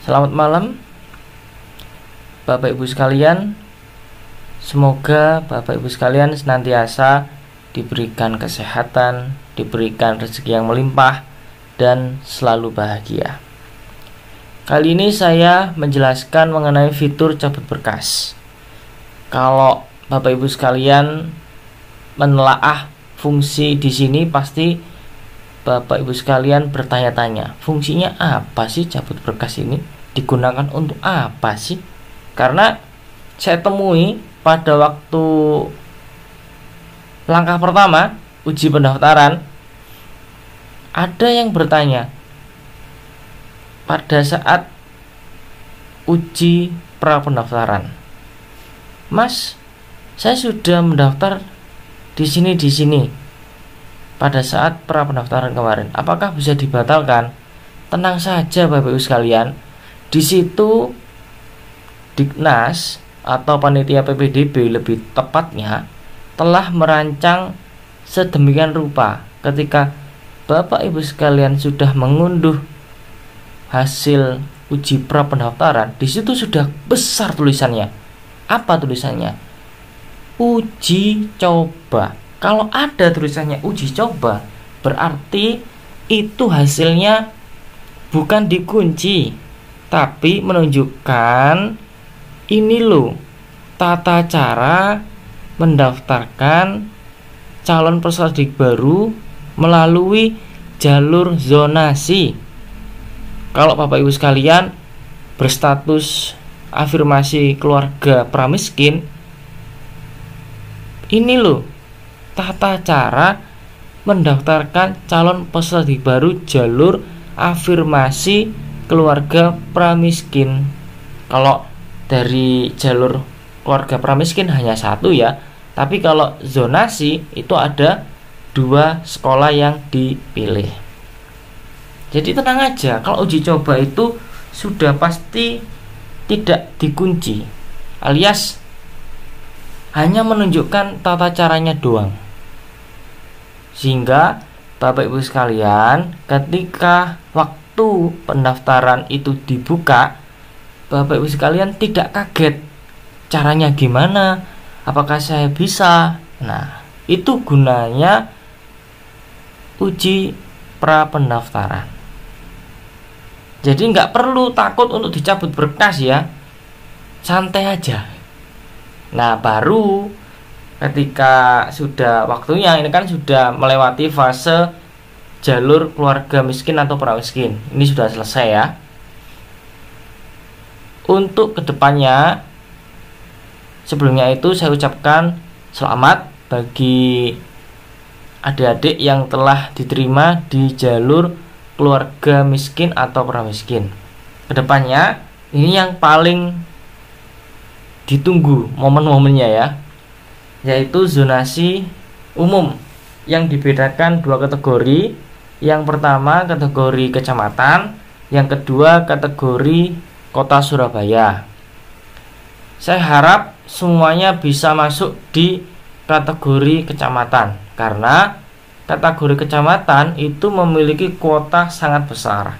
Selamat malam Bapak Ibu sekalian. Semoga Bapak Ibu sekalian senantiasa diberikan kesehatan, diberikan rezeki yang melimpah, dan selalu bahagia. Kali ini saya menjelaskan mengenai fitur cabut berkas. Kalau Bapak Ibu sekalian menelaah fungsi di sini, pasti Bapak Ibu sekalian bertanya-tanya, fungsinya apa sih cabut berkas ini? Digunakan untuk apa sih? Karena saya temui pada waktu langkah pertama uji pendaftaran, ada yang bertanya pada saat uji pra pendaftaran, Mas, saya sudah mendaftar di sini pada saat pra pendaftaran kemarin, apakah bisa dibatalkan? Tenang saja Bapak Ibu sekalian, di situ Diknas atau panitia PPDB lebih tepatnya telah merancang sedemikian rupa. Ketika Bapak Ibu sekalian sudah mengunduh hasil uji pra pendaftaran, di situ sudah besar tulisannya. Apa tulisannya? Uji coba. Kalau ada tulisannya uji coba, berarti itu hasilnya bukan dikunci, tapi menunjukkan ini loh tata cara mendaftarkan calon peserta didik baru melalui jalur zonasi. Kalau Bapak Ibu sekalian berstatus afirmasi keluarga pramiskin, ini loh tata cara mendaftarkan calon peserta didik baru jalur afirmasi keluarga pramiskin. Kalau dari jalur keluarga pramiskin hanya satu ya, tapi kalau zonasi itu ada 2 sekolah yang dipilih. Jadi tenang aja, kalau uji coba itu sudah pasti tidak dikunci, alias hanya menunjukkan tata caranya doang. Sehingga Bapak Ibu sekalian, ketika waktu pendaftaran itu dibuka, Bapak Ibu sekalian tidak kaget caranya gimana, apakah saya bisa. Nah, itu gunanya uji pra pendaftaran. Jadi nggak perlu takut untuk dicabut berkas ya, santai aja. Nah, baru ketika sudah waktunya, ini kan sudah melewati fase jalur keluarga miskin atau pramiskin, ini sudah selesai ya. Untuk kedepannya, sebelumnya itu saya ucapkan selamat bagi adik-adik yang telah diterima di jalur keluarga miskin atau pramiskin. Kedepannya ini yang paling ditunggu momen-momennya ya, yaitu zonasi umum yang dibedakan 2 kategori. Yang pertama kategori kecamatan, yang kedua kategori kota Surabaya. Saya harap semuanya bisa masuk di kategori kecamatan, karena kategori kecamatan itu memiliki kuota sangat besar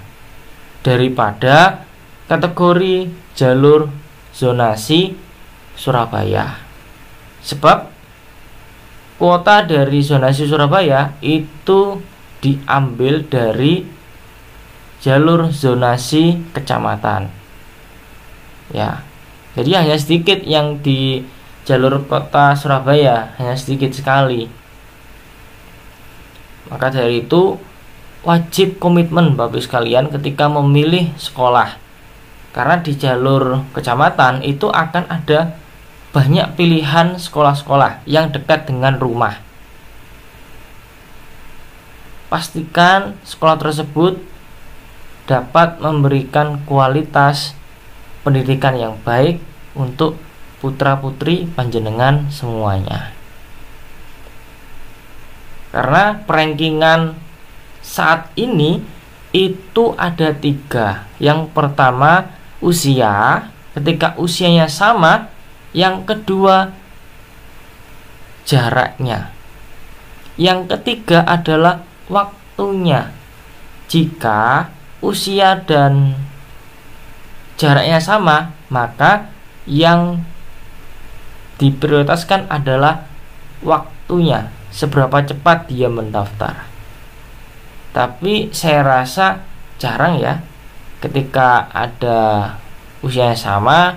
daripada kategori jalur zonasi Surabaya. Sebab kuota dari zonasi Surabaya itu diambil dari jalur zonasi kecamatan ya. Jadi hanya sedikit yang di jalur kota Surabaya, hanya sedikit sekali. Maka dari itu wajib komitmen Bapak sekalian ketika memilih sekolah, karena di jalur kecamatan itu akan ada banyak pilihan sekolah-sekolah yang dekat dengan rumah. Pastikan sekolah tersebut dapat memberikan kualitas pendidikan yang baik untuk putra-putri panjenengan semuanya. Karena perankingan saat ini itu ada 3. Yang pertama usia, ketika usianya sama. Yang kedua jaraknya. Yang ketiga adalah waktunya. Jika usia dan jaraknya sama, maka yang diprioritaskan adalah waktunya, seberapa cepat dia mendaftar. Tapi saya rasa jarang ya ketika ada usianya sama,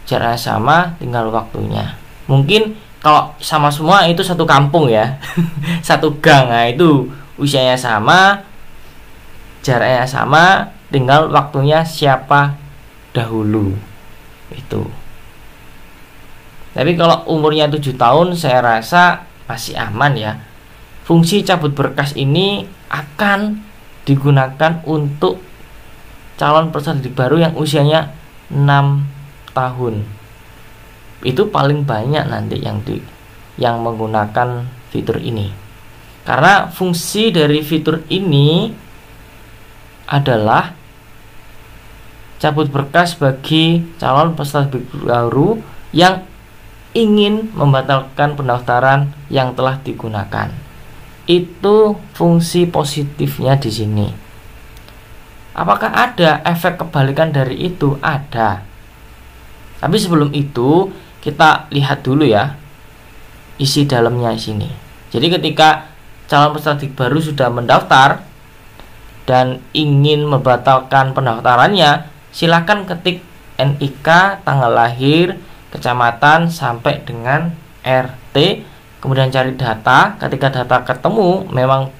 jaraknya sama, tinggal waktunya. Mungkin kalau sama semua itu satu kampung ya satu gang, nah itu usianya sama, jaraknya sama, tinggal waktunya siapa dahulu itu. Tapi kalau umurnya 7 tahun saya rasa masih aman ya. Fungsi cabut berkas ini akan digunakan untuk calon peserta didik baru yang usianya 6 tahun. Itu paling banyak nanti yang menggunakan fitur ini. Karena fungsi dari fitur ini adalah cabut berkas bagi calon peserta didik baru yang ingin membatalkan pendaftaran yang telah digunakan. Itu fungsi positifnya di sini. Apakah ada efek kebalikan dari itu? Ada. Tapi sebelum itu kita lihat dulu ya isi dalamnya di sini. Jadi ketika calon peserta didik baru sudah mendaftar dan ingin membatalkan pendaftarannya, silakan ketik NIK, tanggal lahir, kecamatan sampai dengan RT, kemudian cari data. Ketika data ketemu memang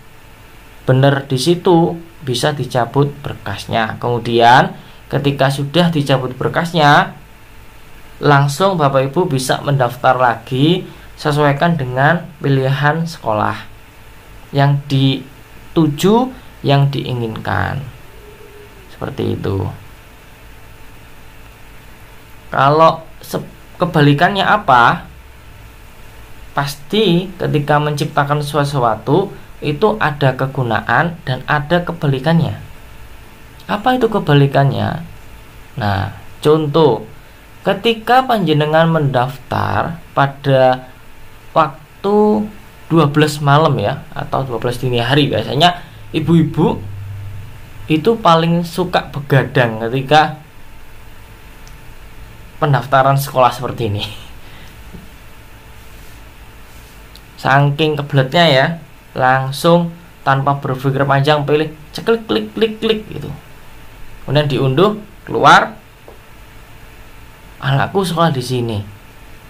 benar di situ, bisa dicabut berkasnya. Kemudian ketika sudah dicabut berkasnya, langsung Bapak Ibu bisa mendaftar lagi sesuaikan dengan pilihan sekolah yang dituju, yang diinginkan. Seperti itu. Kalau kebalikannya apa? Pasti ketika menciptakan sesuatu itu ada kegunaan dan ada kebalikannya. Apa itu kebalikannya? Nah, contoh, ketika panjenengan mendaftar pada waktu 12 malam ya, atau 12 dini hari, biasanya ibu-ibu itu paling suka begadang ketika pendaftaran sekolah seperti ini. Saking kebeletnya ya, langsung tanpa berpikir panjang pilih ceklik klik klik klik gitu. Kemudian diunduh, keluar, anakku sekolah di sini.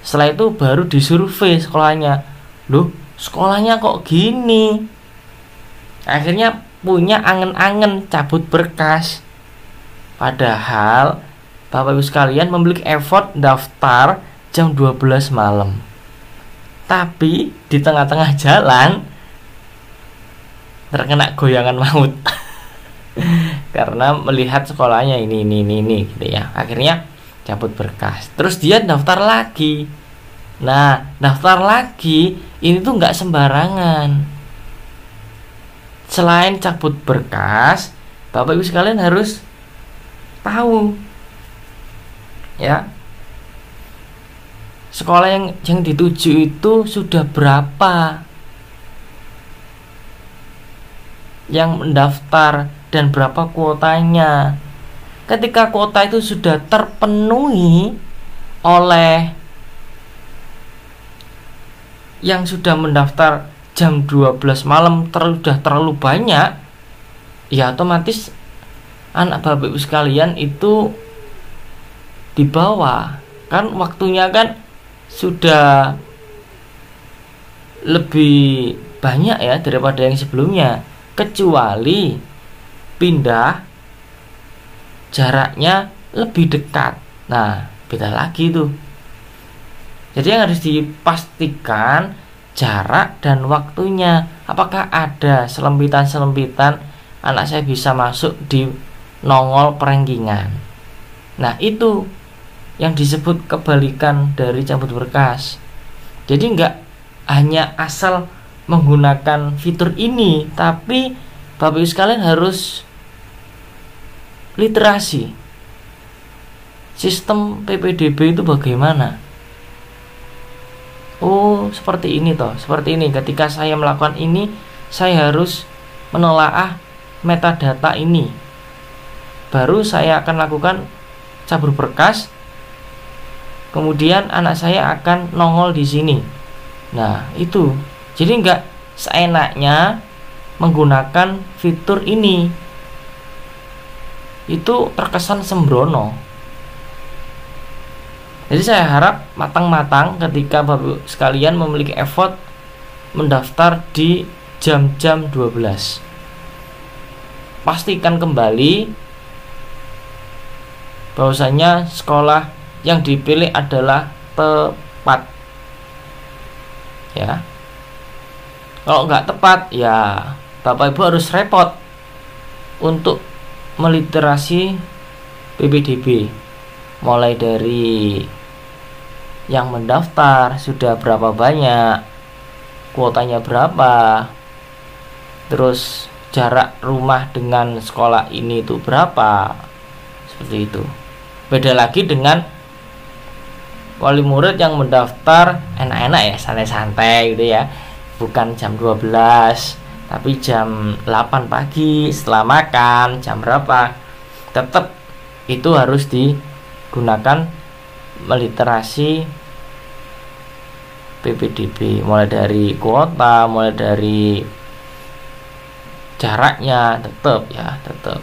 Setelah itu baru disurvei sekolahnya. Loh, sekolahnya kok gini? Akhirnya punya angen-angen cabut berkas. Padahal Bapak Ibu sekalian memiliki effort daftar jam 12 malam. Tapi di tengah-tengah jalan terkena goyangan maut. Karena melihat sekolahnya ini gitu ya. Akhirnya cabut berkas. Terus dia daftar lagi. Nah, daftar lagi ini tuh nggak sembarangan. Selain cabut berkas, Bapak Ibu sekalian harus tahu ya, sekolah yang dituju itu sudah berapa yang mendaftar dan berapa kuotanya. Ketika kuota itu sudah terpenuhi oleh yang sudah mendaftar jam 12 malam sudah terlalu banyak, ya otomatis anak Bapak Ibu sekalian itu di bawah. Kan waktunya kan sudah lebih banyak ya daripada yang sebelumnya, kecuali pindah jaraknya lebih dekat. Nah, beda lagi tuh. Jadi yang harus dipastikan jarak dan waktunya. Apakah ada selempitan-selempitan anak saya bisa masuk di nongol perengkingan. Nah, itu yang disebut kebalikan dari cabut berkas. Jadi nggak hanya asal menggunakan fitur ini, tapi Bapak Ibu sekalian harus literasi sistem PPDB itu bagaimana. Oh, seperti ini toh, seperti ini. Ketika saya melakukan ini, saya harus menelaah metadata ini. Baru saya akan lakukan cabur berkas, kemudian anak saya akan nongol di sini. Nah, itu. Jadi nggak seenaknya menggunakan fitur ini. Itu terkesan sembrono. Jadi saya harap matang-matang ketika Bapak Ibu sekalian memiliki effort mendaftar di jam-jam 12. Pastikan kembali bahwasanya sekolah yang dipilih adalah tepat. Ya. Kalau nggak tepat, ya Bapak Ibu harus repot untuk meliterasi PPDB, mulai dari yang mendaftar sudah berapa banyak, kuotanya berapa, terus jarak rumah dengan sekolah ini itu berapa, seperti itu. Beda lagi dengan wali murid yang mendaftar enak-enak ya, santai-santai gitu ya, bukan jam 12 tapi jam 8 pagi setelah makan, jam berapa, tetap itu harus digunakan meliterasi PPDB, mulai dari kuota, mulai dari jaraknya, tetap ya, tetap.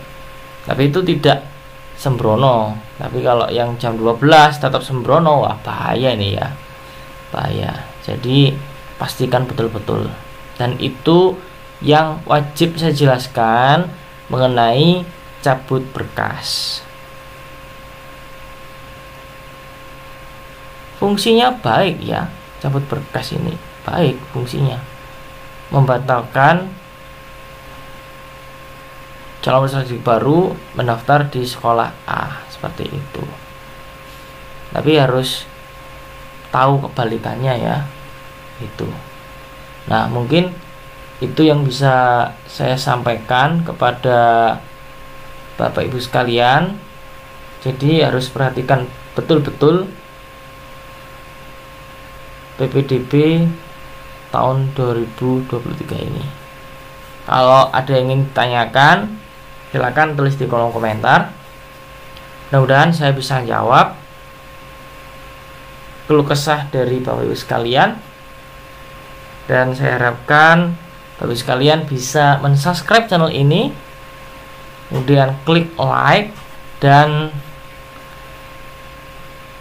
Tapi itu tidak sembrono. Tapi kalau yang jam 12 tetap sembrono, wah bahaya ini ya, bahaya. Jadi pastikan betul-betul. Dan itu yang wajib saya jelaskan mengenai cabut berkas. Fungsinya baik ya, cabut berkas ini baik fungsinya, membatalkan calon peserta didik baru mendaftar di sekolah A, seperti itu. Tapi harus tahu kebalikannya ya, itu. Nah, mungkin itu yang bisa saya sampaikan kepada Bapak Ibu sekalian. Jadi harus perhatikan betul-betul PPDB tahun 2023 ini. Kalau ada yang ingin ditanyakan, silakan tulis di kolom komentar. Mudah-mudahan saya bisa jawab keluh kesah dari Bapak Ibu sekalian. Dan saya harapkan Bapak Ibu sekalian bisa mensubscribe channel ini, kemudian klik like dan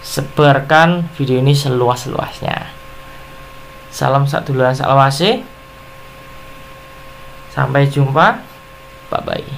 sebarkan video ini seluas-luasnya. Salam sak duluan, salam wasih. Sampai jumpa. Bye bye.